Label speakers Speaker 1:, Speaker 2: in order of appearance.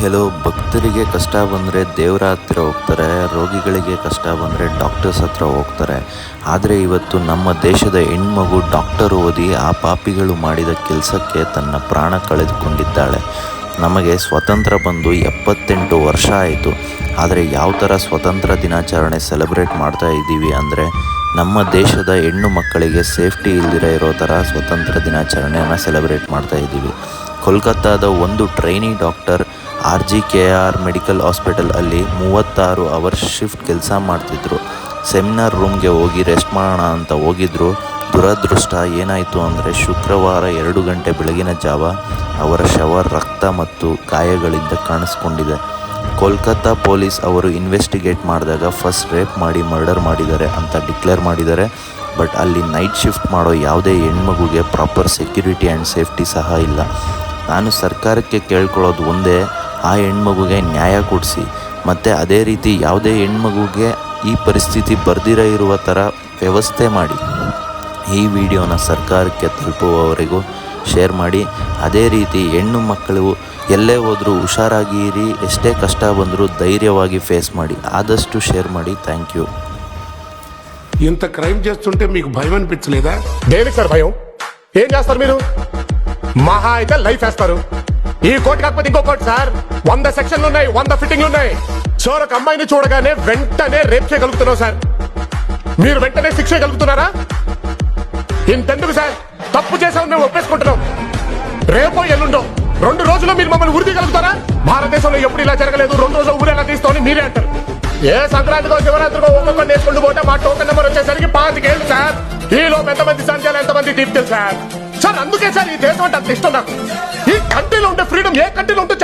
Speaker 1: Hello ಭಕ್ತರಿಗೆ ಕಷ್ಟ ಬಂದರೆ ದೇವರ ಹತ್ತಿರ ಹೋಗ್ತಾರೆ, ರೋಗಿಗಳಿಗೆ ಕಷ್ಟ ಬಂದರೆ ಡಾಕ್ಟರ್ಸ್ ಹತ್ರ ಹೋಗ್ತಾರೆ. ಆದರೆ ಇವತ್ತು ನಮ್ಮ ದೇಶದ ಹೆಣ್ಮಗು ಡಾಕ್ಟರ್ ಓದಿ ಆ ಪಾಪಿಗಳು ಮಾಡಿದ ಕೆಲಸಕ್ಕೆ ತನ್ನ ಪ್ರಾಣ ಕಳೆದುಕೊಂಡಿದ್ದಾಳೆ. ನಮಗೆ ಸ್ವತಂತ್ರ ಬಂದು 78 ವರ್ಷ ಆಯಿತು. ಆದರೆ ಯಾವ ಥರ ಸ್ವತಂತ್ರ ದಿನಾಚರಣೆ ಸೆಲೆಬ್ರೇಟ್ ಮಾಡ್ತಾ ಇದ್ದೀವಿ ಅಂದರೆ ನಮ್ಮ ದೇಶದ ಹೆಣ್ಣು ಮಕ್ಕಳಿಗೆ ಸೇಫ್ಟಿ ಇಲ್ದಿರೋ ಇರೋ ಥರ ಸ್ವತಂತ್ರ ದಿನಾಚರಣೆಯನ್ನು ಸೆಲೆಬ್ರೇಟ್ ಮಾಡ್ತಾ ಇದ್ದೀವಿ. ಕೋಲ್ಕತ್ತಾದ ಒಂದು trainee doctor RGKR medical hospital ಅಲ್ಲಿ 36 ಅವರ್ಸ್ ಶಿಫ್ಟ್ ಕೆಲಸ ಮಾಡ್ತಿದ್ರು. ಸೆಮಿನಾರ್ ರೂಮ್ಗೆ ಹೋಗಿ ರೆಸ್ಟ್ ಮಾಡೋಣ ಅಂತ ಹೋಗಿದ್ರು. ದುರದೃಷ್ಟ ಏನಾಯಿತು ಅಂದರೆ ಶುಕ್ರವಾರ 2 ಗಂಟೆ ಬೆಳಗಿನ ಜಾವ ಅವರ ಶವ ರಕ್ತ ಮತ್ತು ಗಾಯಗಳಿಂದ ಕಾಣಿಸ್ಕೊಂಡಿದೆ. ಕೋಲ್ಕತ್ತಾ ಪೊಲೀಸ್ ಅವರು ಇನ್ವೆಸ್ಟಿಗೇಟ್ ಮಾಡಿದಾಗ ಫಸ್ಟ್ ರೇಪ್ ಮಾಡಿ ಮರ್ಡರ್ ಮಾಡಿದ್ದಾರೆ ಅಂತ ಡಿಕ್ಲೇರ್ ಮಾಡಿದ್ದಾರೆ. ಬಟ್ ಅಲ್ಲಿ ನೈಟ್ ಶಿಫ್ಟ್ ಮಾಡೋ ಯಾವುದೇ ಹೆಣ್ಮಗುಗೆ ಪ್ರಾಪರ್ ಸೆಕ್ಯೂರಿಟಿ ಆ್ಯಂಡ್ ಸೇಫ್ಟಿ ಸಹ ಇಲ್ಲ. ನಾನು ಸರ್ಕಾರಕ್ಕೆ ಕೇಳ್ಕೊಳ್ಳೋದು ಒಂದೇ, ಆ ಹೆಣ್ಮಗುಗೆ ನ್ಯಾಯ ಕೊಡಿಸಿ, ಮತ್ತು ಅದೇ ರೀತಿ ಯಾವುದೇ ಹೆಣ್ಮಗುಗೆ ಈ ಪರಿಸ್ಥಿತಿ ಬರ್ದಿರ ಇರುವ ಥರ ವ್ಯವಸ್ಥೆ ಮಾಡಿ. ಈ ವಿಡಿಯೋನ ಸರ್ಕಾರಕ್ಕೆ ತಲುಪುವವರೆಗೂ ಶೇರ್ ಮಾಡಿ. ಅದೇ ರೀತಿ ಹೆಣ್ಣು ಮಕ್ಕಳು ಎಲ್ಲೇ ಹೋದರೂ ಹುಷಾರಾಗಿರಿ, ಎಷ್ಟೇ ಕಷ್ಟ ಬಂದರೂ ధైర్యವಾಗಿ ఫేస్ ಮಾಡಿ. ఆదಷ್ಟು షేర్ ಮಾಡಿ. Thank you.
Speaker 2: ఇంత క్రైమ్ చేస్తుంటే మీకు భయం అనిపించలేదా?
Speaker 3: దేనికి సార్ భయం? ఏం చేస్తారు మీరు? మహా అయితే లైఫ్ వేస్తారు. ఈ కోర్టు కాకపోతే ఇంకో కోర్టు సార్. 100 సెక్షన్లు ఉన్నాయి, 100 ఫిట్టింగ్లు ఉన్నాయి. సార్ ఒక అమ్మాయిని చూడగానే వెంటనే రేప్ చేయగలుగుతున్నాం సార్. మీరు వెంటనే శిక్ష చేయగలుగుతున్నారా? ఇంతెందుకు సార్, తప్పు చేసామని మేము ఒప్పేసుకుంటున్నాం. రేపో ఎల్లుండో 2 రోజుల్లో మీరు మమ్మల్ని ఉరిదీయగలుగుతారా? భారతదేశంలో ఎప్పుడు ఇలా జరగలేదు. 2 రోజులు ఊరేలా తీస్తామని మీరే అంటారు. ఏ సంక్రాంతికో శివరాత్రికో ఒక్కొక్కరిని వేసుకుంటూ పోతే మా టోకెన్ నెంబర్ వచ్చేసరికి 5 ఏళ్ళు సార్. ఈ లోపు ఎంతమంది సంఖ్యలు ఎంతమంది డీటెయిల్స్ సార్. సార్ అందుకే సార్ ఈ దేశం అంటే అంత ఇష్టం నాకు. ఈ కంట్రీలో ఉండే ఫ్రీడమ్ ఏ కంట్రీలో ఉంటే